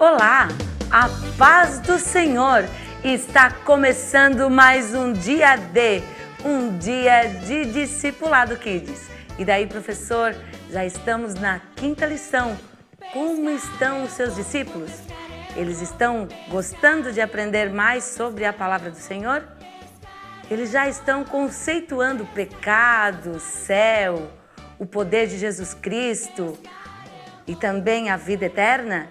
Olá, a paz do Senhor. Está começando mais um dia de Discipulado Kids. E daí, professor, já estamos na quinta lição. Como estão os seus discípulos? Eles estão gostando de aprender mais sobre a palavra do Senhor? Eles já estão conceituando o pecado, o céu, o poder de Jesus Cristo e também a vida eterna?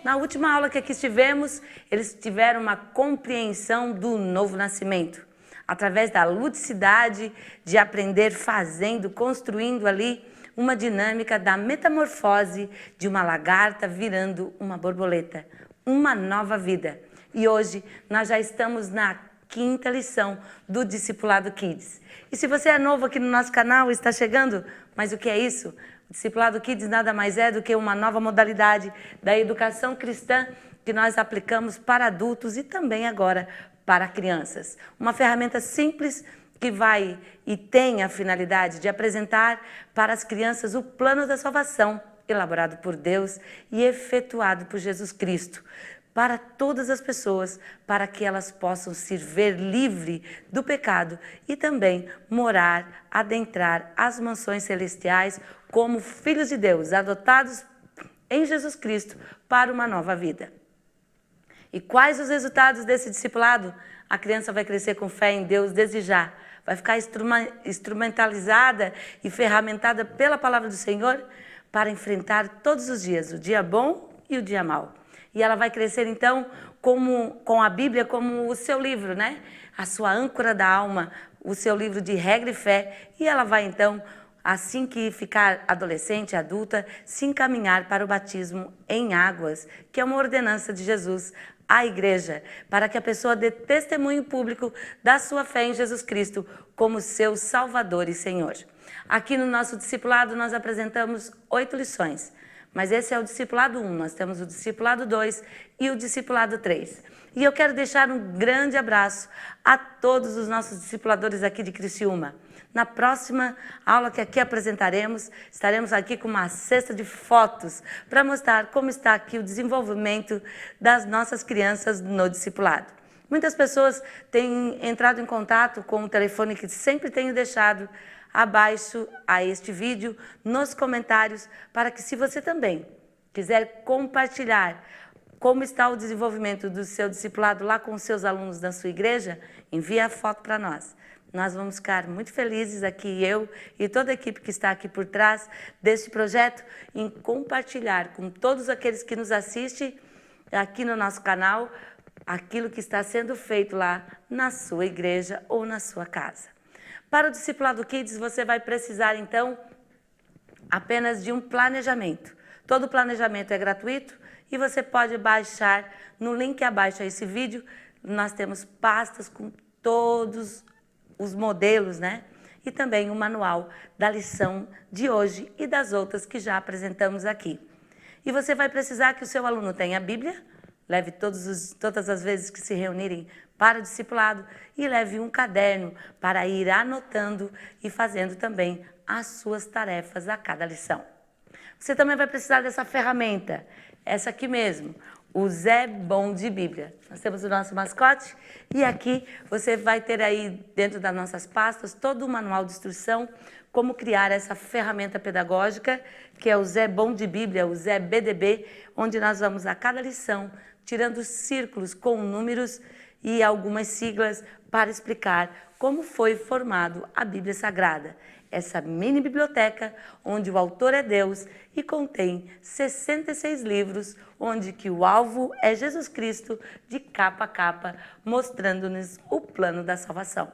Na última aula que aqui estivemos, eles tiveram uma compreensão do novo nascimento, através da ludicidade de aprender fazendo, construindo ali uma dinâmica da metamorfose de uma lagarta virando uma borboleta, uma nova vida. E hoje nós já estamos na quinta lição do Discipulado Kids. E se você é novo aqui no nosso canal, está chegando, mas o que é isso? O Discipulado Kids nada mais é do que uma nova modalidade da educação cristã que nós aplicamos para adultos e também agora para crianças. Uma ferramenta simples que vai e tem a finalidade de apresentar para as crianças o plano da salvação elaborado por Deus e efetuado por Jesus Cristo, para todas as pessoas, para que elas possam se ver livre do pecado e também morar, adentrar as mansões celestiais como filhos de Deus, adotados em Jesus Cristo para uma nova vida. E quais os resultados desse discipulado? A criança vai crescer com fé em Deus desde já, vai ficar instrumentalizada e ferramentada pela palavra do Senhor para enfrentar todos os dias, o dia bom e o dia mau. E ela vai crescer, então, com a Bíblia como o seu livro, né? A sua âncora da alma, o seu livro de regra e fé. E ela vai, então, assim que ficar adolescente, adulta, se encaminhar para o batismo em águas, que é uma ordenança de Jesus à igreja, para que a pessoa dê testemunho público da sua fé em Jesus Cristo como seu Salvador e Senhor. Aqui no nosso discipulado nós apresentamos 8 lições. Mas esse é o discipulado 1, nós temos o discipulado 2 e o discipulado 3. E eu quero deixar um grande abraço a todos os nossos discipuladores aqui de Criciúma. Na próxima aula que aqui apresentaremos, estaremos aqui com uma cesta de fotos para mostrar como está aqui o desenvolvimento das nossas crianças no discipulado. Muitas pessoas têm entrado em contato com o telefone que sempre tenho deixado abaixo a este vídeo, nos comentários, para que se você também quiser compartilhar como está o desenvolvimento do seu discipulado lá com os seus alunos da sua igreja, envie a foto para nós. Nós vamos ficar muito felizes aqui, eu e toda a equipe que está aqui por trás deste projeto, em compartilhar com todos aqueles que nos assistem aqui no nosso canal, aquilo que está sendo feito lá na sua igreja ou na sua casa. Para o Discipulado Kids, você vai precisar, então, apenas de um planejamento. Todo planejamento é gratuito e você pode baixar no link abaixo a esse vídeo. Nós temos pastas com todos os modelos, né? E também o manual da lição de hoje e das outras que já apresentamos aqui. E você vai precisar que o seu aluno tenha a Bíblia, leve todas as vezes que se reunirem para o discipulado e leve um caderno para ir anotando e fazendo também as suas tarefas a cada lição. Você também vai precisar dessa ferramenta, essa aqui mesmo, o Zé Bom de Bíblia. Nós temos o nosso mascote e aqui você vai ter aí dentro das nossas pastas todo o manual de instrução, como criar essa ferramenta pedagógica, que é o Zé Bom de Bíblia, o Zé BDB, onde nós vamos a cada lição tirando círculos com números e algumas siglas para explicar como foi formado a Bíblia Sagrada. Essa mini biblioteca onde o autor é Deus e contém 66 livros, onde que o alvo é Jesus Cristo de capa a capa, mostrando-nos o plano da salvação.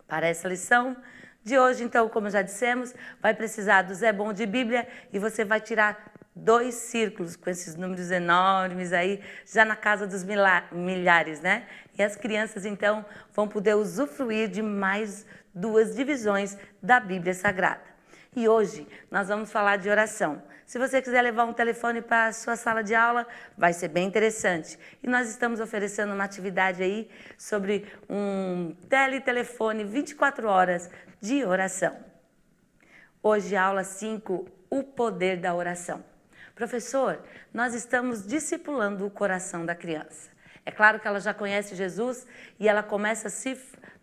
Para essa lição de hoje, então, como já dissemos, vai precisar do Zé Bom de Bíblia e você vai tirar 2 círculos com esses números enormes aí, já na casa dos milhares, né? E as crianças, então, vão poder usufruir de mais 2 divisões da Bíblia Sagrada. E hoje nós vamos falar de oração. Se você quiser levar um telefone para a sua sala de aula, vai ser bem interessante. E nós estamos oferecendo uma atividade aí sobre um telefone 24 horas de oração. Hoje, aula 5, o poder da oração. Professor, nós estamos discipulando o coração da criança. É claro que ela já conhece Jesus e ela começa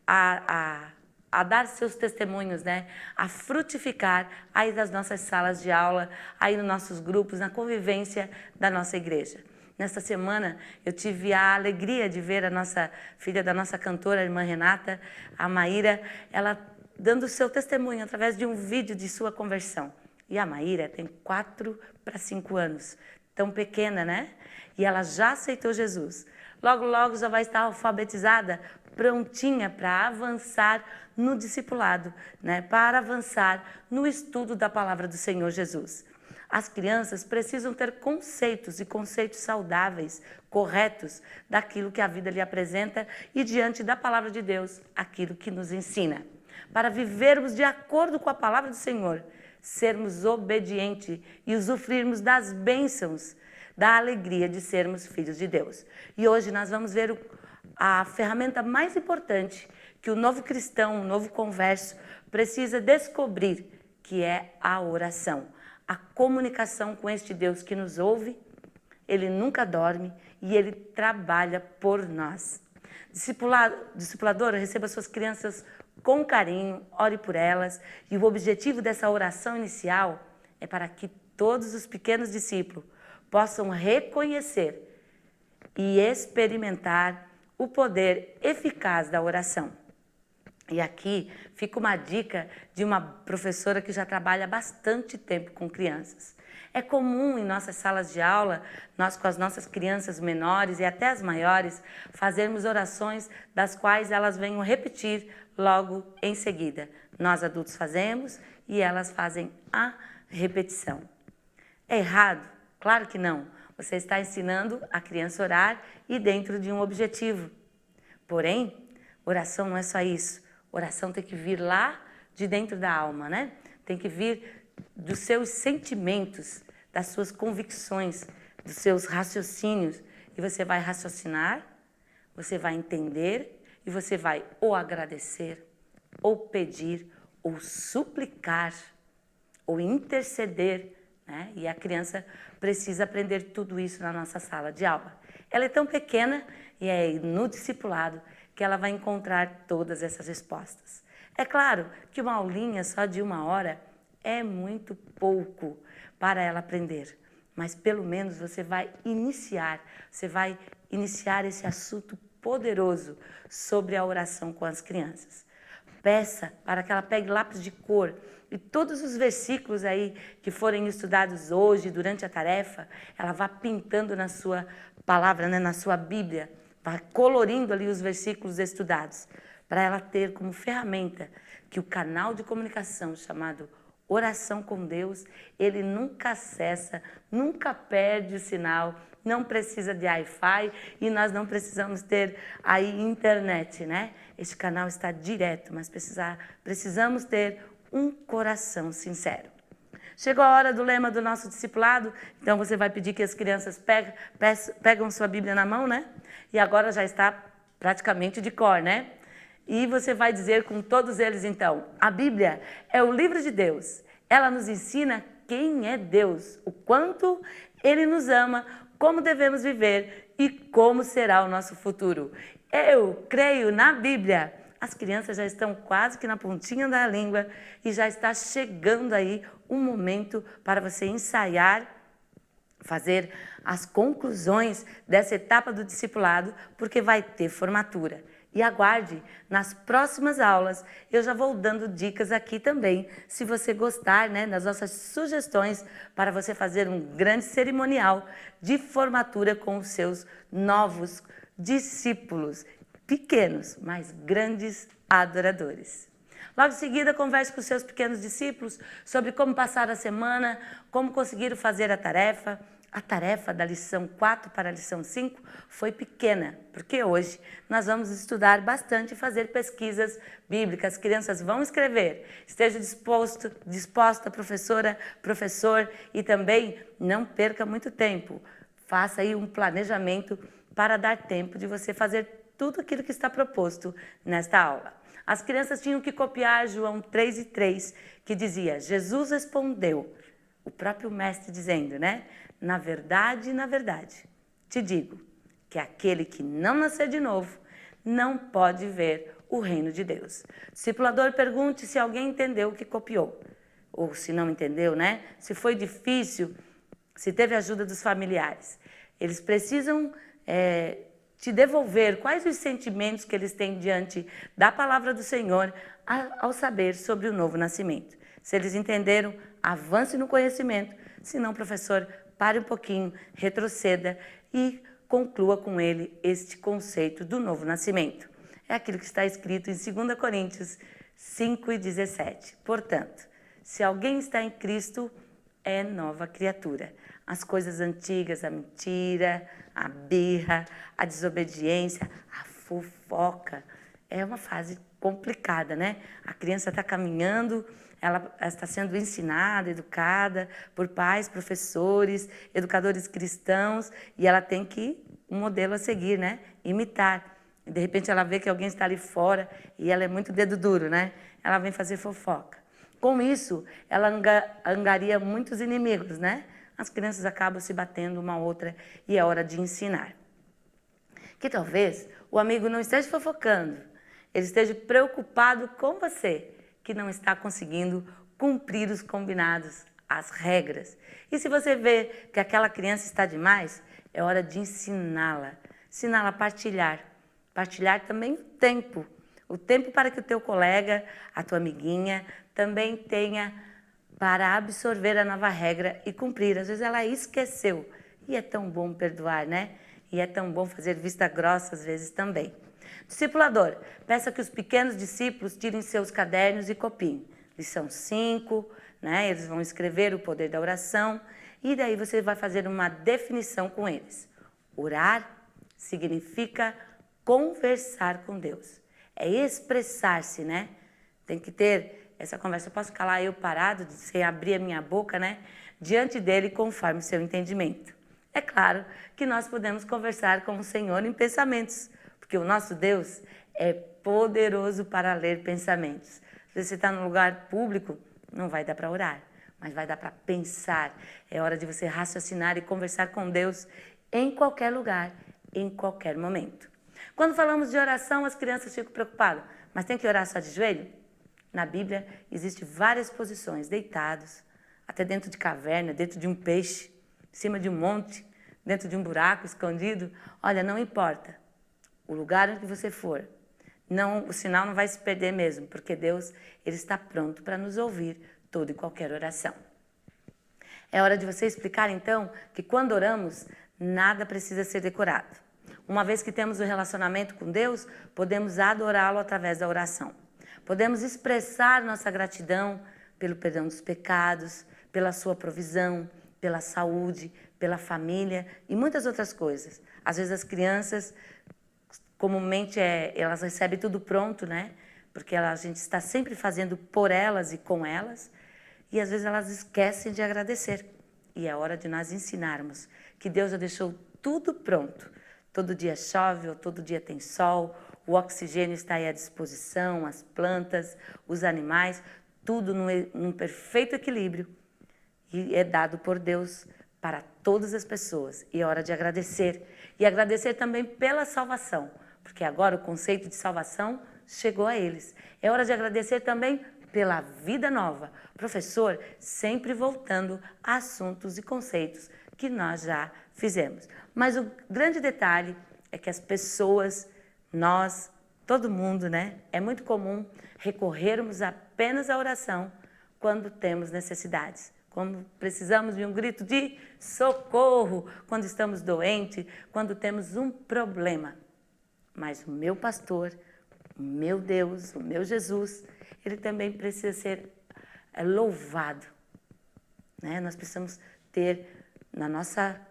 a dar seus testemunhos, né? A frutificar aí das nossas salas de aula, aí nos nossos grupos, na convivência da nossa igreja. Nesta semana, eu tive a alegria de ver a nossa filha da nossa cantora, a irmã Renata, a Maíra, ela dando o seu testemunho através de um vídeo de sua conversão. E a Maíra tem 4 para 5 anos, tão pequena, né? E ela já aceitou Jesus. Logo, logo já vai estar alfabetizada, prontinha para avançar no discipulado, né? Para avançar no estudo da palavra do Senhor Jesus. As crianças precisam ter conceitos e conceitos saudáveis, corretos, daquilo que a vida lhe apresenta e diante da palavra de Deus, aquilo que nos ensina. Para vivermos de acordo com a palavra do Senhor, sermos obedientes e usufruirmos das bênçãos, da alegria de sermos filhos de Deus. E hoje nós vamos ver a ferramenta mais importante que o novo cristão, o novo converso, precisa descobrir, que é a oração. A comunicação com este Deus que nos ouve, Ele nunca dorme e Ele trabalha por nós. Discipuladora, receba suas crianças com carinho, ore por elas. E o objetivo dessa oração inicial é para que todos os pequenos discípulos possam reconhecer e experimentar o poder eficaz da oração. E aqui fica uma dica de uma professora que já trabalha há bastante tempo com crianças. É comum em nossas salas de aula, nós com as nossas crianças menores e até as maiores, fazermos orações das quais elas venham repetir logo em seguida. Nós adultos fazemos e elas fazem a repetição. É errado? Claro que não. Você está ensinando a criança a orar e dentro de um objetivo. Porém, oração não é só isso. Oração tem que vir lá de dentro da alma, né? Tem que vir dos seus sentimentos, das suas convicções, dos seus raciocínios. E você vai raciocinar, você vai entender e você vai ou agradecer, ou pedir, ou suplicar, ou interceder, né? E a criança precisa aprender tudo isso na nossa sala de aula. Ela é tão pequena e é no discipulado que ela vai encontrar todas essas respostas. É claro que uma aulinha só de 1 hora é muito pouco para ela aprender, mas pelo menos você vai iniciar esse assunto poderoso sobre a oração com as crianças. Peça para que ela pegue lápis de cor e todos os versículos aí que forem estudados hoje durante a tarefa, ela vá pintando na sua palavra, né, na sua Bíblia, vai colorindo ali os versículos estudados, para ela ter como ferramenta que o canal de comunicação chamado oração com Deus, ele nunca cessa, nunca perde o sinal, não precisa de Wi-Fi e nós não precisamos ter aí internet, né? Este canal está direto, mas precisamos ter um coração sincero. Chegou a hora do lema do nosso discipulado, então você vai pedir que as crianças pegam sua Bíblia na mão, né? E agora já está praticamente de cor, né? E você vai dizer com todos eles, então, a Bíblia é o livro de Deus. Ela nos ensina quem é Deus, o quanto Ele nos ama, como devemos viver e como será o nosso futuro. Eu creio na Bíblia. As crianças já estão quase que na pontinha da língua e já está chegando aí um momento para você ensaiar, fazer as conclusões dessa etapa do discipulado, porque vai ter formatura. E aguarde, nas próximas aulas, eu já vou dando dicas aqui também, se você gostar, né, das nossas sugestões para você fazer um grande cerimonial de formatura com os seus novos discípulos, pequenos, mas grandes adoradores. Logo em seguida, converse com os seus pequenos discípulos sobre como passar a semana, como conseguiram fazer a tarefa. A tarefa da lição 4 para a lição 5 foi pequena, porque hoje nós vamos estudar bastante e fazer pesquisas bíblicas. As crianças vão escrever. Esteja disposta, professora, professor, e também não perca muito tempo. Faça aí um planejamento para dar tempo de você fazer tudo aquilo que está proposto nesta aula. As crianças tinham que copiar João 3:3, que dizia: Jesus respondeu, o próprio mestre dizendo, né? Na verdade, te digo que aquele que não nascer de novo não pode ver o reino de Deus. Discipulador, pergunte se alguém entendeu o que copiou. Ou se não entendeu, né? Se foi difícil, se teve ajuda dos familiares. Eles precisam te devolver quais os sentimentos que eles têm diante da palavra do Senhor ao saber sobre o novo nascimento. Se eles entenderam, avance no conhecimento. Se não, professor, pare um pouquinho, retroceda e conclua com ele este conceito do novo nascimento. É aquilo que está escrito em 2 Coríntios 5:17. Portanto, se alguém está em Cristo, é nova criatura. As coisas antigas, a mentira, a birra, a desobediência, a fofoca, é uma fase complicada, né? A criança está caminhando, ela está sendo ensinada, educada por pais, professores, educadores cristãos, e ela tem que um modelo a seguir, né? Imitar. E de repente ela vê que alguém está ali fora e ela é muito dedo duro, né? Ela vem fazer fofoca. Com isso, ela angaria muitos inimigos, né? As crianças acabam se batendo uma outra e é hora de ensinar. Que talvez o amigo não esteja fofocando, ele esteja preocupado com você, que não está conseguindo cumprir os combinados, as regras. E se você vê que aquela criança está demais, é hora de ensiná-la. Ensiná-la a partilhar. Partilhar também o tempo. O tempo para que o teu colega, a tua amiguinha, também tenha para absorver a nova regra e cumprir. Às vezes ela esqueceu. E é tão bom perdoar, né? E é tão bom fazer vista grossa às vezes também. Discipulador, peça que os pequenos discípulos tirem seus cadernos e copiem. Lição 5, né? Eles vão escrever o poder da oração e daí você vai fazer uma definição com eles. Orar significa conversar com Deus. É expressar-se, né? Tem que ter essa conversa. Eu posso ficar lá eu parado, sem abrir a minha boca, né? Diante dele, conforme o seu entendimento. É claro que nós podemos conversar com o Senhor em pensamentos, porque o nosso Deus é poderoso para ler pensamentos. Se você está num lugar público, não vai dar para orar, mas vai dar para pensar. É hora de você raciocinar e conversar com Deus em qualquer lugar, em qualquer momento. Quando falamos de oração, as crianças ficam preocupadas. Mas tem que orar só de joelho? Na Bíblia, existem várias posições, deitados, até dentro de caverna, dentro de um peixe, em cima de um monte, dentro de um buraco escondido. Olha, não importa o lugar onde você for, não, o sinal não vai se perder mesmo, porque Deus ele está pronto para nos ouvir toda e qualquer oração. É hora de você explicar, então, que quando oramos, nada precisa ser decorado. Uma vez que temos o relacionamento com Deus, podemos adorá-lo através da oração. Podemos expressar nossa gratidão pelo perdão dos pecados, pela sua provisão, pela saúde, pela família e muitas outras coisas. Às vezes as crianças, comumente, elas recebem tudo pronto, né? Porque a gente está sempre fazendo por elas e com elas. E às vezes elas esquecem de agradecer. E é hora de nós ensinarmos que Deus já deixou tudo pronto. Todo dia chove, ou todo dia tem sol, o oxigênio está aí à disposição, as plantas, os animais, tudo num perfeito equilíbrio. E é dado por Deus para todas as pessoas. E é hora de agradecer. E agradecer também pela salvação, porque agora o conceito de salvação chegou a eles. É hora de agradecer também pela vida nova. Professor, sempre voltando a assuntos e conceitos que nós já fizemos. Mas o grande detalhe é que as pessoas, nós, todo mundo, né? É muito comum recorrermos apenas à oração quando temos necessidades. Quando precisamos de um grito de socorro, quando estamos doentes, quando temos um problema. Mas o meu pastor, o meu Deus, o meu Jesus, ele também precisa ser louvado, né? Nós precisamos ter na nossa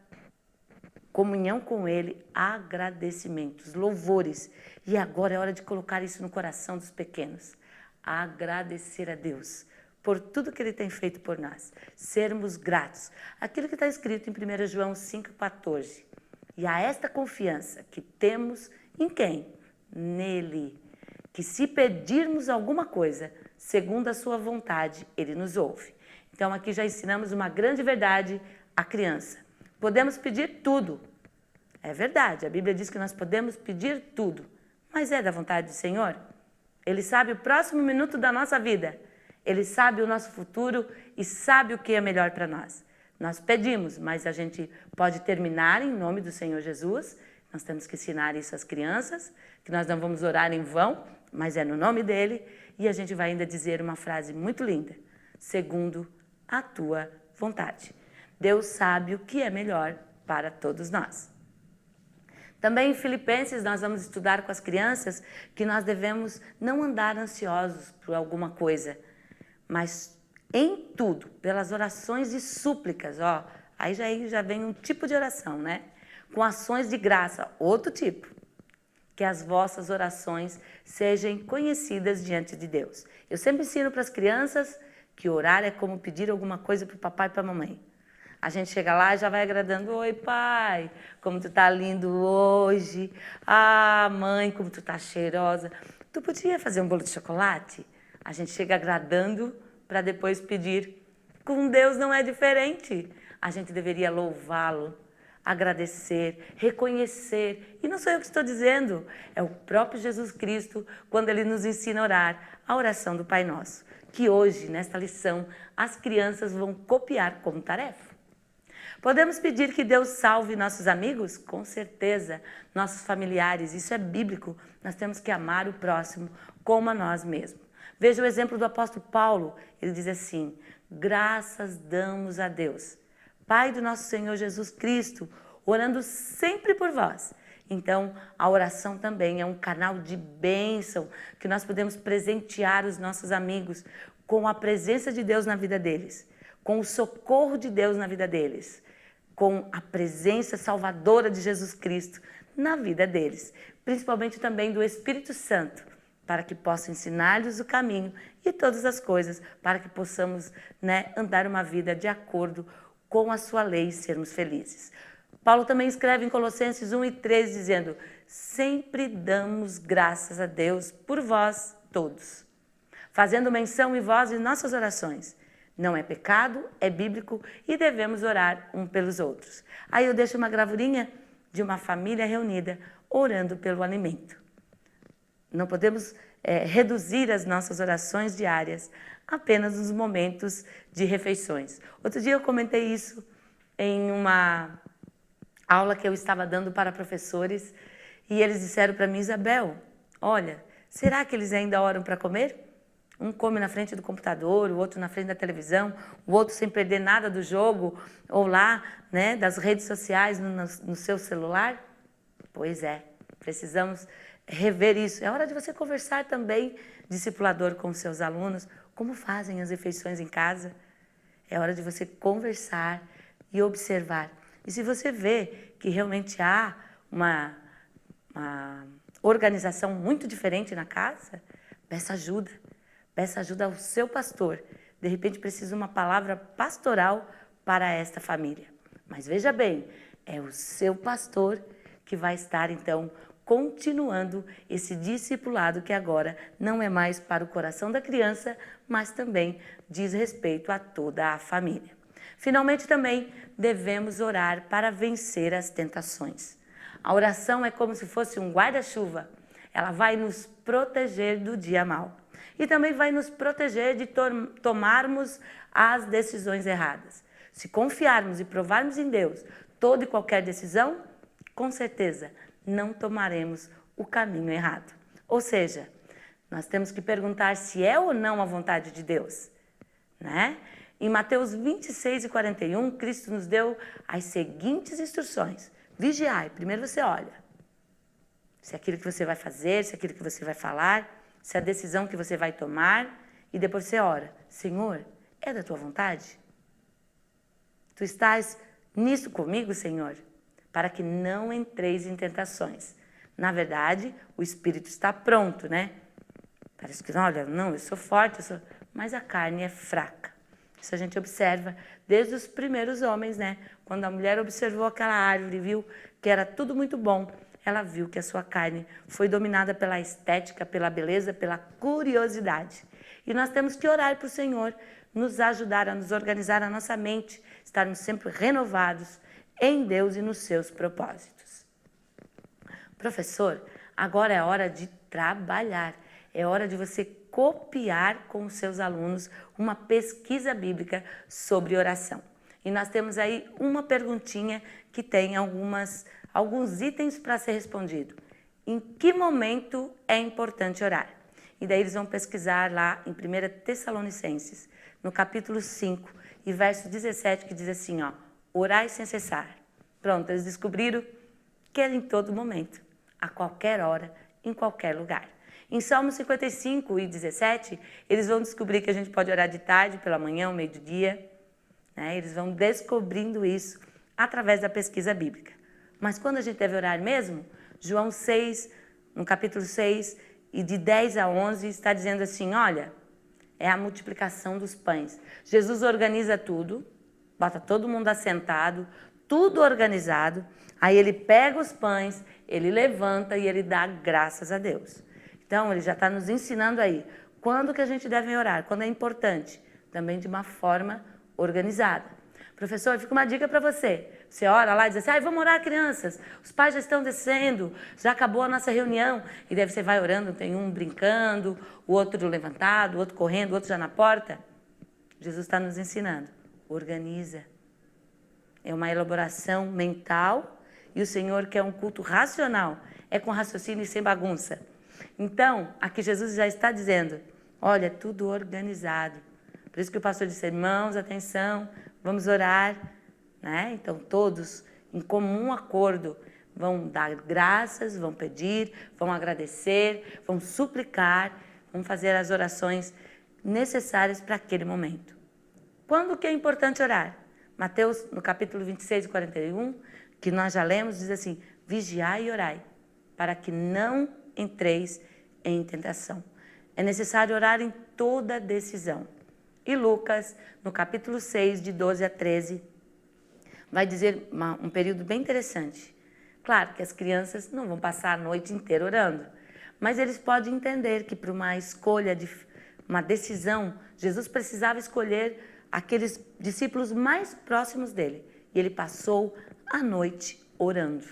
comunhão com ele agradecimentos, louvores. E agora é hora de colocar isso no coração dos pequenos. Agradecer a Deus por tudo que ele tem feito por nós. Sermos gratos. Aquilo que está escrito em 1 João 5,14. E há esta confiança que temos em quem? Nele. Que se pedirmos alguma coisa, segundo a sua vontade, ele nos ouve. Então aqui já ensinamos uma grande verdade à criança. Podemos pedir tudo. É verdade, a Bíblia diz que nós podemos pedir tudo. Mas é da vontade do Senhor? Ele sabe o próximo minuto da nossa vida. Ele sabe o nosso futuro e sabe o que é melhor para nós. Nós pedimos, mas a gente pode terminar em nome do Senhor Jesus. Nós temos que ensinar isso às crianças, que nós não vamos orar em vão, mas é no nome dele. E a gente vai ainda dizer uma frase muito linda. Segundo a tua vontade. Deus sabe o que é melhor para todos nós. Também em Filipenses nós vamos estudar com as crianças que nós devemos não andar ansiosos por alguma coisa, mas em tudo, pelas orações e súplicas, ó, aí já vem um tipo de oração, né? Com ações de graça, outro tipo. Que as vossas orações sejam conhecidas diante de Deus. Eu sempre ensino para as crianças que orar é como pedir alguma coisa para o papai e para a mamãe. A gente chega lá e já vai agradando. Oi, pai, como tu tá lindo hoje. Ah, mãe, como tu tá cheirosa. Tu podia fazer um bolo de chocolate? A gente chega agradando para depois pedir. Com Deus não é diferente. A gente deveria louvá-lo, agradecer, reconhecer. E não sou eu que estou dizendo, é o próprio Jesus Cristo, quando ele nos ensina a orar, a oração do Pai Nosso, que hoje, nesta lição, as crianças vão copiar como tarefa. Podemos pedir que Deus salve nossos amigos? Com certeza, nossos familiares, isso é bíblico, nós temos que amar o próximo como a nós mesmos. Veja o exemplo do apóstolo Paulo, ele diz assim, graças damos a Deus, Pai do nosso Senhor Jesus Cristo, orando sempre por vós. Então, a oração também é um canal de bênção que nós podemos presentear os nossos amigos com a presença de Deus na vida deles, com o socorro de Deus na vida deles, com a presença salvadora de Jesus Cristo na vida deles, principalmente também do Espírito Santo, para que possa ensinar-lhes o caminho e todas as coisas, para que possamos, andar uma vida de acordo com a sua lei e sermos felizes. Paulo também escreve em Colossenses 1:3, dizendo, sempre damos graças a Deus por vós todos, fazendo menção em vós em nossas orações. Não é pecado, é bíblico e devemos orar um pelos outros. Aí eu deixo uma gravurinha de uma família reunida orando pelo alimento. Não podemos reduzir as nossas orações diárias apenas nos momentos de refeições. Outro dia eu comentei isso em uma aula que eu estava dando para professores e eles disseram para mim, Isabel, olha, será que eles ainda oram para comer? Um come na frente do computador, o outro na frente da televisão, o outro sem perder nada do jogo, ou lá, das redes sociais no seu celular. Pois é, precisamos rever isso. É hora de você conversar também, discipulador, com os seus alunos, como fazem as refeições em casa. É hora de você conversar e observar. E se você vê que realmente há uma organização muito diferente na casa, peça ajuda. Peça ajuda ao seu pastor. De repente precisa uma palavra pastoral para esta família. Mas veja bem, é o seu pastor que vai estar então continuando esse discipulado que agora não é mais para o coração da criança, mas também diz respeito a toda a família. Finalmente também devemos orar para vencer as tentações. A oração é como se fosse um guarda-chuva. Ela vai nos proteger do dia mau. E também vai nos proteger de tomarmos as decisões erradas. Se confiarmos e provarmos em Deus toda e qualquer decisão, com certeza não tomaremos o caminho errado. Ou seja, nós temos que perguntar se é ou não a vontade de Deus. Em Mateus 26:41, Cristo nos deu as seguintes instruções. Vigiai, primeiro você olha se é aquilo que você vai fazer, se é aquilo que você vai falar, se é a decisão que você vai tomar, e depois você ora, Senhor, é da tua vontade? Tu estás nisso comigo, Senhor? Para que não entreis em tentações. Na verdade, o espírito está pronto, Parece que, olha, não, eu sou forte, mas a carne é fraca. Isso a gente observa desde os primeiros homens, Quando a mulher observou aquela árvore, viu que era tudo muito bom, ela viu que a sua carne foi dominada pela estética, pela beleza, pela curiosidade. E nós temos que orar para o Senhor nos ajudar a nos organizar a nossa mente, estarmos sempre renovados em Deus e nos seus propósitos. Professor, agora é hora de trabalhar, é hora de você copiar com os seus alunos uma pesquisa bíblica sobre oração. E nós temos aí uma perguntinha que tem alguns itens para ser respondido. Em que momento é importante orar? E daí eles vão pesquisar lá em 1 Tessalonicenses, no capítulo 5 e verso 17, que diz assim, ó, orai sem cessar. Pronto, eles descobriram que é em todo momento, a qualquer hora, em qualquer lugar. Em Salmo 55 e 17, eles vão descobrir que a gente pode orar de tarde, pela manhã, ao meio-dia, né? Eles vão descobrindo isso através da pesquisa bíblica. Mas quando a gente deve orar mesmo, João 6, no capítulo 6, e de 10 a 11, está dizendo assim, olha, é a multiplicação dos pães. Jesus organiza tudo, bota todo mundo assentado, tudo organizado, aí ele pega os pães, ele levanta e ele dá graças a Deus. Então, ele já está nos ensinando aí, quando que a gente deve orar, quando é importante, também de uma forma organizada. Professor, fica uma dica para você. Você ora lá e diz assim, vamos orar, crianças, os pais já estão descendo, já acabou a nossa reunião. E daí você vai orando, tem um brincando, o outro levantado, o outro correndo, o outro já na porta. Jesus está nos ensinando, organiza. É uma elaboração mental e o Senhor quer um culto racional, é com raciocínio e sem bagunça. Então, aqui Jesus já está dizendo, olha, tudo organizado. Por isso que o pastor disse, irmãos, atenção, vamos orar, né? Então, todos, em comum acordo, vão dar graças, vão pedir, vão agradecer, vão suplicar, vão fazer as orações necessárias para aquele momento. Quando que é importante orar? Mateus, no capítulo 26 e 41, que nós já lemos, diz assim, vigiai e orai, para que não entreis em tentação. É necessário orar em toda decisão. E Lucas, no capítulo 6, de 12 a 13, vai dizer um período bem interessante. Claro que as crianças não vão passar a noite inteira orando, mas eles podem entender que para uma escolha, uma decisão, Jesus precisava escolher aqueles discípulos mais próximos dele. E ele passou a noite orando.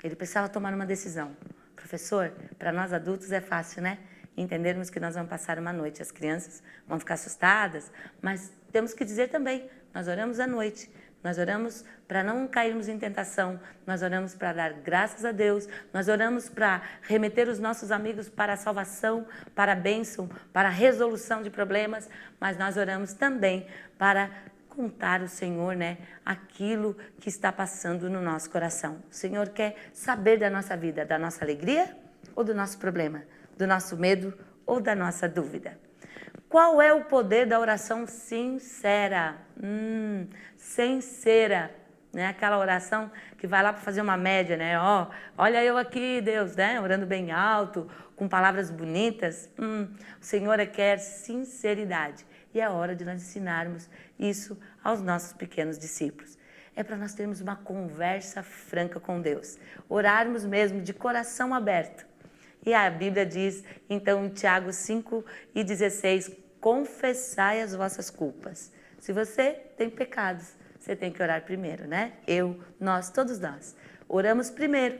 Ele precisava tomar uma decisão. Professor, para nós adultos é fácil, né? Entendermos que nós vamos passar uma noite. As crianças vão ficar assustadas, mas temos que dizer também, nós oramos à noite. Nós oramos para não cairmos em tentação, nós oramos para dar graças a Deus, nós oramos para remeter os nossos amigos para a salvação, para a bênção, para a resolução de problemas, mas nós oramos também para contar ao Senhor, né, aquilo que está passando no nosso coração. O Senhor quer saber da nossa vida, da nossa alegria ou do nosso problema, do nosso medo ou da nossa dúvida. Qual é o poder da oração sincera? Sincera, né? Aquela oração que vai lá para fazer uma média, né? Ó, olha eu aqui, Deus, né? Orando bem alto, com palavras bonitas. O Senhor quer sinceridade. E é hora de nós ensinarmos isso aos nossos pequenos discípulos. É para nós termos uma conversa franca com Deus. Orarmos mesmo de coração aberto. E a Bíblia diz, então, em Tiago 5 e 16, confessai as vossas culpas. Se você tem pecados, você tem que orar primeiro, né? Nós, todos nós. Oramos primeiro,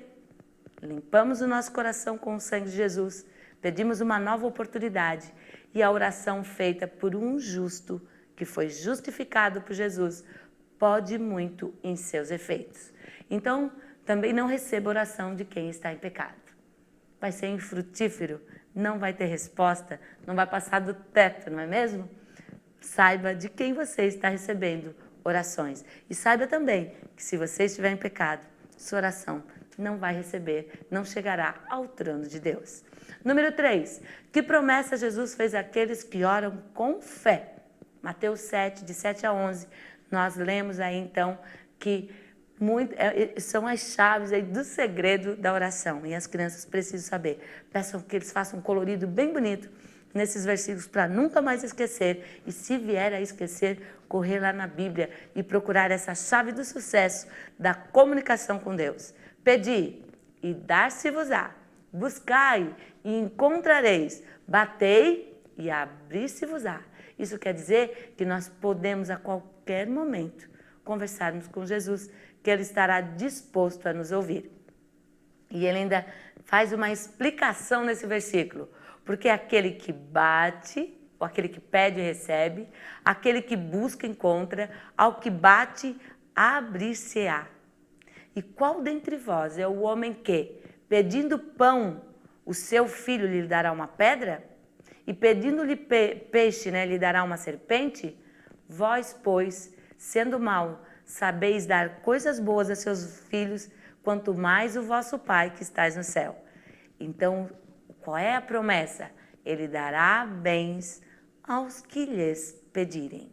limpamos o nosso coração com o sangue de Jesus, pedimos uma nova oportunidade e a oração feita por um justo, que foi justificado por Jesus, pode muito em seus efeitos. Então, também não receba oração de quem está em pecado. Vai ser infrutífero, não vai ter resposta, não vai passar do teto, não é mesmo? Saiba de quem você está recebendo orações. E saiba também que se você estiver em pecado, sua oração não vai receber, não chegará ao trono de Deus. Número 3, que promessa Jesus fez àqueles que oram com fé? Mateus 7, de 7 a 11, nós lemos aí então que são as chaves aí do segredo da oração. E as crianças precisam saber. Peçam que eles façam um colorido bem bonito nesses versículos para nunca mais esquecer. E se vier a esquecer, correr lá na Bíblia e procurar essa chave do sucesso da comunicação com Deus. Pedi e dar-se-vos-á. Buscai e encontrareis. Batei e abrir-se-vos-á. Isso quer dizer que nós podemos a qualquer momento conversarmos com Jesus, que Ele estará disposto a nos ouvir. E ele ainda faz uma explicação nesse versículo, porque aquele que bate, ou aquele que pede recebe, aquele que busca encontra, ao que bate abrir-se-á. E qual dentre vós é o homem que, pedindo pão, o seu filho lhe dará uma pedra? E pedindo-lhe peixe, lhe dará uma serpente? Vós, pois, sendo mau, sabeis dar coisas boas a seus filhos, quanto mais o vosso Pai que estais no céu. Então, qual é a promessa? Ele dará bens aos que lhes pedirem.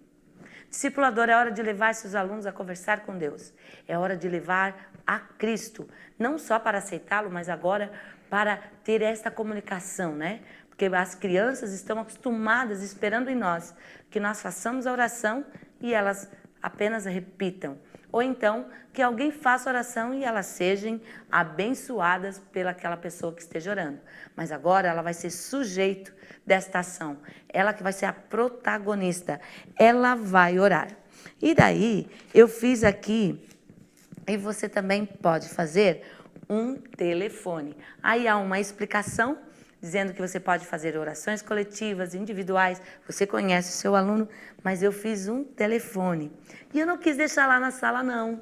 Discipulador, é hora de levar seus alunos a conversar com Deus. É hora de levar a Cristo, não só para aceitá-lo, mas agora para ter esta comunicação, né? Porque as crianças estão acostumadas, esperando em nós, que nós façamos a oração e elas apenas repitam. Ou então, que alguém faça oração e elas sejam abençoadas pelaquela pessoa que esteja orando. Mas agora ela vai ser sujeito desta ação. Ela que vai ser a protagonista. Ela vai orar. E daí, eu fiz aqui, e você também pode fazer um telefone. Aí há uma explicação dizendo que você pode fazer orações coletivas, individuais. Você conhece o seu aluno, mas eu fiz um telefone. E eu não quis deixar lá na sala, não.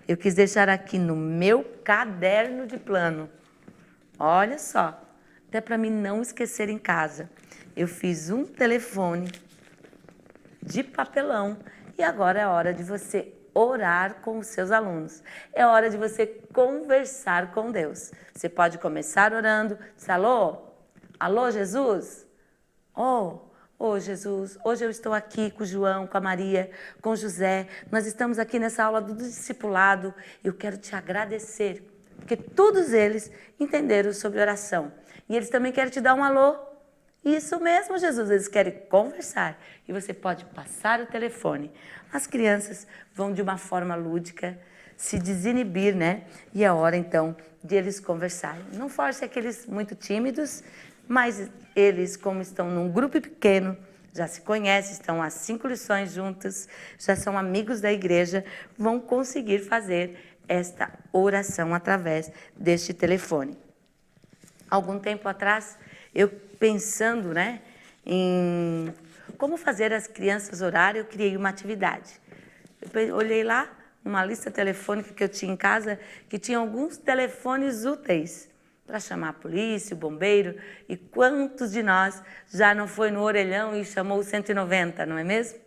Eu quis deixar aqui no meu caderno de plano. Olha só, até para mim não esquecer em casa. Eu fiz um telefone de papelão e agora é hora de você orar com os seus alunos. É hora de você conversar com Deus. Você pode começar orando, alô? Alô, Jesus? Oh, Jesus, hoje eu estou aqui com o João, com a Maria, com o José. Nós estamos aqui nessa aula do discipulado. Eu quero te agradecer, porque todos eles entenderam sobre oração. E eles também querem te dar um alô. Isso mesmo, Jesus, eles querem conversar. E você pode passar o telefone. As crianças vão de uma forma lúdica se desinibir, né? E é hora, então, de eles conversarem. Não force aqueles muito tímidos, mas eles, como estão num grupo pequeno, já se conhecem, estão há 5 lições juntos, já são amigos da igreja, vão conseguir fazer esta oração através deste telefone. Algum tempo atrás, eu pensando, em como fazer as crianças orarem, eu criei uma atividade. Eu olhei lá, numa lista telefônica que eu tinha em casa, que tinha alguns telefones úteis para chamar a polícia, o bombeiro, e quantos de nós já não foi no orelhão e chamou o 190, não é mesmo?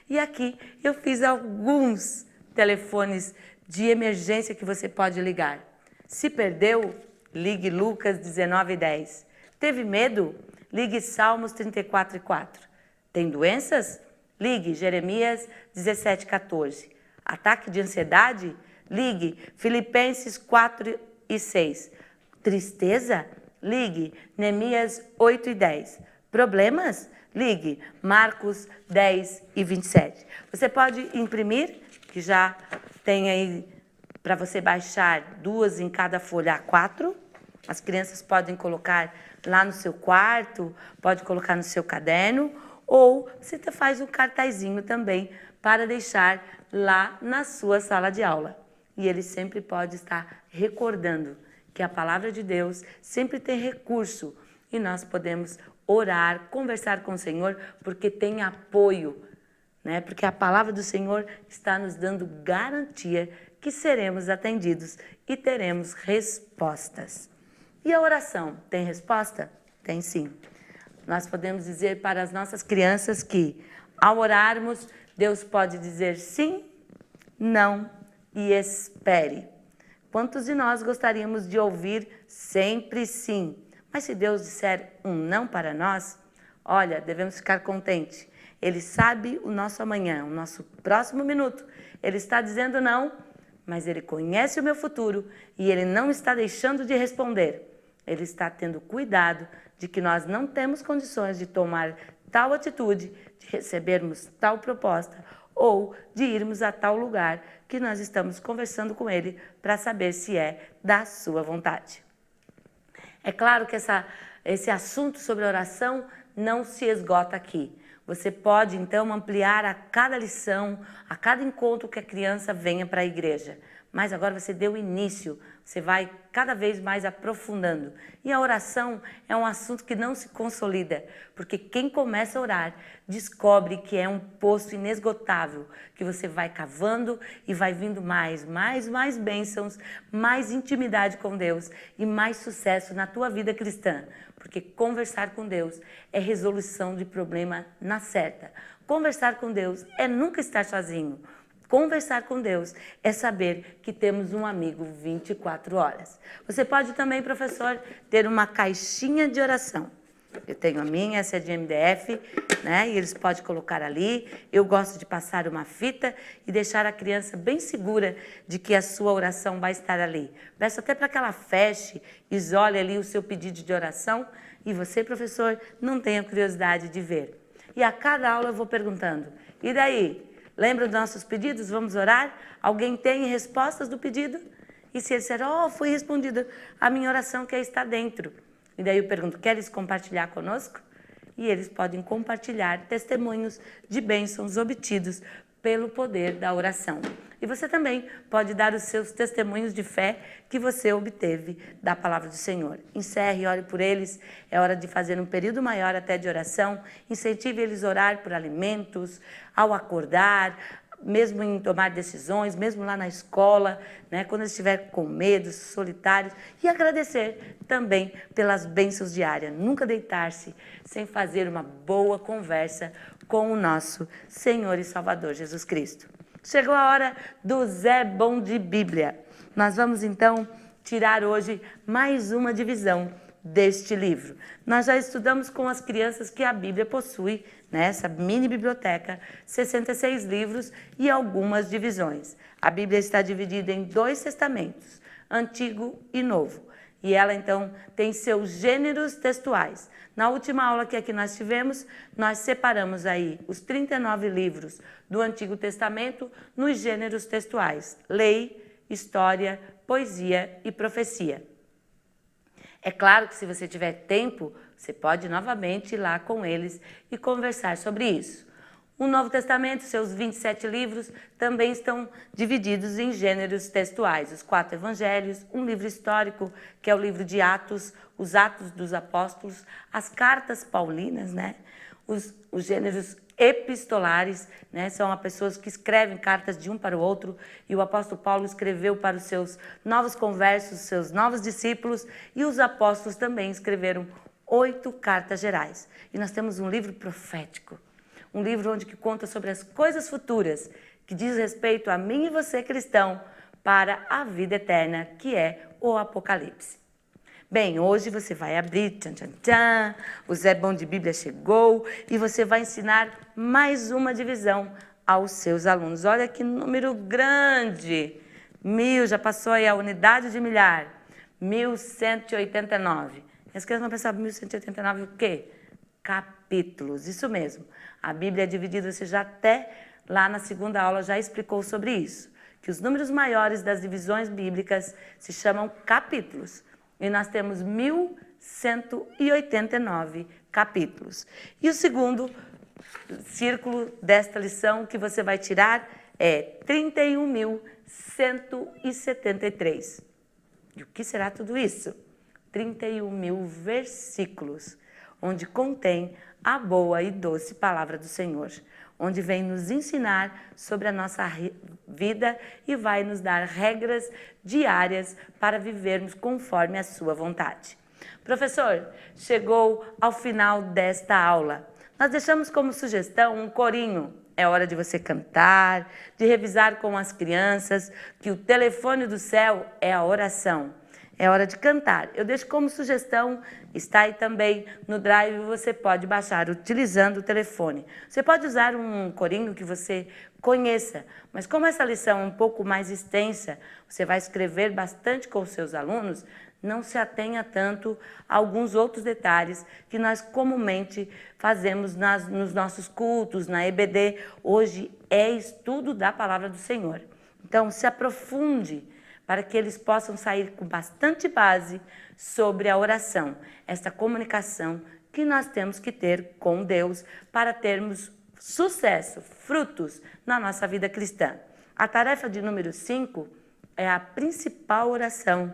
E aqui eu fiz alguns telefones de emergência que você pode ligar. Se perdeu, ligue Lucas 19:10. Teve medo? Ligue Salmos 34:4. Tem doenças? Ligue Jeremias 17:14. Ataque de ansiedade? Ligue Filipenses 4:6. Tristeza? Ligue Neemias 8:10. Problemas? Ligue Marcos 10:27. Você pode imprimir, que já tem aí para você baixar 2 em cada folha A4. As crianças podem colocar lá no seu quarto, pode colocar no seu caderno, ou você faz um cartazinho também para deixar lá na sua sala de aula. E ele sempre pode estar recordando que a palavra de Deus sempre tem recurso e nós podemos orar, conversar com o Senhor, porque tem apoio, né? Porque a palavra do Senhor está nos dando garantia que seremos atendidos e teremos respostas. E a oração tem resposta? Tem sim. Nós podemos dizer para as nossas crianças que, ao orarmos, Deus pode dizer sim, não e espere. Quantos de nós gostaríamos de ouvir sempre sim? Mas se Deus disser um não para nós, olha, devemos ficar contentes. Ele sabe o nosso amanhã, o nosso próximo minuto. Ele está dizendo não, mas Ele conhece o meu futuro e Ele não está deixando de responder. Ele está tendo cuidado de que nós não temos condições de tomar tal atitude, de recebermos tal proposta ou de irmos a tal lugar que nós estamos conversando com Ele para saber se é da sua vontade. É claro que esse assunto sobre oração não se esgota aqui. Você pode, então, ampliar a cada lição, a cada encontro que a criança venha para a igreja. Mas agora você deu início, você vai cada vez mais aprofundando. E a oração é um assunto que não se consolida, porque quem começa a orar descobre que é um poço inesgotável, que você vai cavando e vai vindo mais bênçãos, mais intimidade com Deus e mais sucesso na tua vida cristã. Porque conversar com Deus é resolução de problema na certa. Conversar com Deus é nunca estar sozinho. Conversar com Deus é saber que temos um amigo 24 horas. Você pode também, professor, ter uma caixinha de oração. Eu tenho a minha, essa é de MDF, né? E eles podem colocar ali. Eu gosto de passar uma fita e deixar a criança bem segura de que a sua oração vai estar ali. Peço até para que ela feche, isole ali o seu pedido de oração e você, professor, não tenha curiosidade de ver. E a cada aula eu vou perguntando, e daí? Lembra dos nossos pedidos? Vamos orar? Alguém tem respostas do pedido? E se ele disser, foi respondida a minha oração que está dentro. E daí eu pergunto, queres compartilhar conosco? E eles podem compartilhar testemunhos de bênçãos obtidos pelo poder da oração. E você também pode dar os seus testemunhos de fé que você obteve da palavra do Senhor. Encerre e ore por eles. É hora de fazer um período maior até de oração. Incentive eles a orar por alimentos, ao acordar, mesmo em tomar decisões, mesmo lá na escola, né, quando eles estiverem com medo, solitários. E agradecer também pelas bênçãos diárias. Nunca deitar-se sem fazer uma boa conversa com o nosso Senhor e Salvador Jesus Cristo. Chegou a hora do Zé Bom de Bíblia. Nós vamos então tirar hoje mais uma divisão deste livro. Nós já estudamos com as crianças que a Bíblia possui, nessa mini biblioteca, 66 livros e algumas divisões. A Bíblia está dividida em 2 testamentos, Antigo e Novo. E ela, então, tem seus gêneros textuais. Na última aula que aqui nós tivemos, nós separamos aí os 39 livros do Antigo Testamento nos gêneros textuais: lei, história, poesia e profecia. É claro que se você tiver tempo, você pode novamente ir lá com eles e conversar sobre isso. O Novo Testamento, seus 27 livros, também estão divididos em gêneros textuais. Os 4 evangelhos, um livro histórico, que é o livro de Atos, os Atos dos Apóstolos, as cartas paulinas, né? Os gêneros epistolares, né? São as pessoas que escrevem cartas de um para o outro, e o apóstolo Paulo escreveu para os seus novos conversos, seus novos discípulos, e os apóstolos também escreveram 8 cartas gerais. E nós temos um livro profético, um livro onde que conta sobre as coisas futuras, que diz respeito a mim e você, cristão, para a vida eterna, que é o Apocalipse. Bem, hoje você vai abrir, tchan, tchan, tchan, o Zé Bom de Bíblia chegou e você vai ensinar mais uma divisão aos seus alunos. Olha que número grande! 1000, já passou aí a unidade de milhar, 1189. As crianças vão pensar, 1189 o quê? Capítulos, isso mesmo. A Bíblia é dividida, você já até lá na segunda aula já explicou sobre isso, que os números maiores das divisões bíblicas se chamam capítulos. E nós temos 1189 capítulos. E o segundo círculo desta lição que você vai tirar é 31.173. E o que será tudo isso? 31.000 versículos, onde contém a boa e doce palavra do Senhor, onde vem nos ensinar sobre a nossa vida e vai nos dar regras diárias para vivermos conforme a sua vontade. Professor, chegou ao final desta aula. Nós deixamos como sugestão um corinho. É hora de você cantar, de revisar com as crianças, que o telefone do céu é a oração. É hora de cantar. Eu deixo como sugestão, está aí também no Drive, você pode baixar utilizando o telefone. Você pode usar um corinho que você conheça, mas como essa lição é um pouco mais extensa, você vai escrever bastante com os seus alunos, não se atenha tanto a alguns outros detalhes que nós comumente fazemos nos nossos cultos, na EBD. Hoje é estudo da Palavra do Senhor. Então, se aprofunde para que eles possam sair com bastante base sobre a oração, esta comunicação que nós temos que ter com Deus para termos sucesso, frutos na nossa vida cristã. A tarefa de número 5 é a principal oração,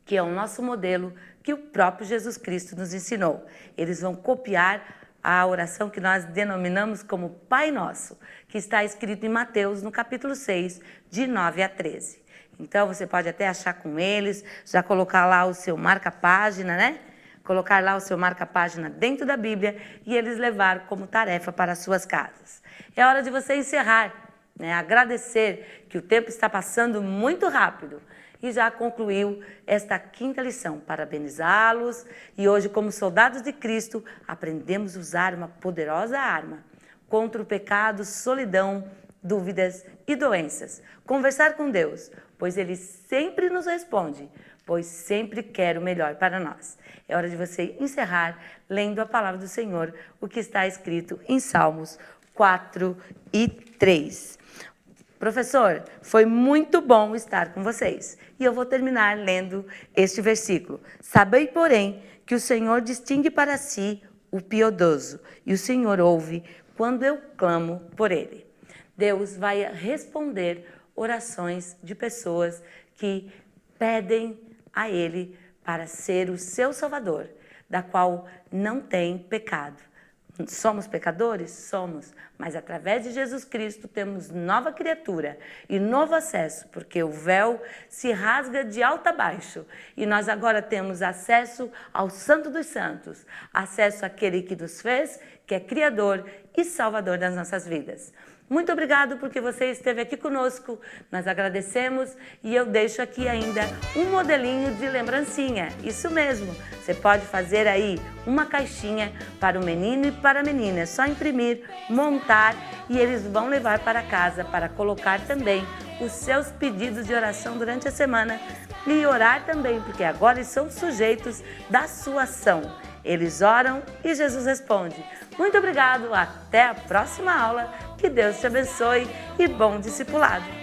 que é o nosso modelo que o próprio Jesus Cristo nos ensinou. Eles vão copiar a oração que nós denominamos como Pai Nosso, que está escrito em Mateus, no capítulo 6, de 9 a 13. Então, você pode até achar com eles, já colocar lá o seu marca-página, né? Colocar lá o seu marca-página dentro da Bíblia e eles levar como tarefa para as suas casas. É hora de você encerrar, né? Agradecer que o tempo está passando muito rápido e já concluiu esta 5ª lição. Parabenizá-los e hoje, como soldados de Cristo, aprendemos a usar uma poderosa arma contra o pecado, solidão, dúvidas e doenças. Conversar com Deus, pois Ele sempre nos responde, pois sempre quer o melhor para nós. É hora de você encerrar lendo a palavra do Senhor, o que está escrito em Salmos 4 e 3. Professor, foi muito bom estar com vocês. E eu vou terminar lendo este versículo. Sabei, porém, que o Senhor distingue para si o piedoso, e o Senhor ouve quando eu clamo por ele. Deus vai responder orações de pessoas que pedem a Ele para ser o seu Salvador, da qual não tem pecado. Somos pecadores? Somos, mas através de Jesus Cristo temos nova criatura e novo acesso, porque o véu se rasga de alto a baixo e nós agora temos acesso ao Santo dos Santos, acesso àquele que nos fez, que é Criador e Salvador das nossas vidas. Muito obrigado porque você esteve aqui conosco, nós agradecemos e eu deixo aqui ainda um modelinho de lembrancinha, isso mesmo, você pode fazer aí uma caixinha para o menino e para a menina, é só imprimir, montar e eles vão levar para casa para colocar também os seus pedidos de oração durante a semana e orar também, porque agora eles são sujeitos da sua ação. Eles oram e Jesus responde. Muito obrigado, até a próxima aula, que Deus te abençoe e bom discipulado!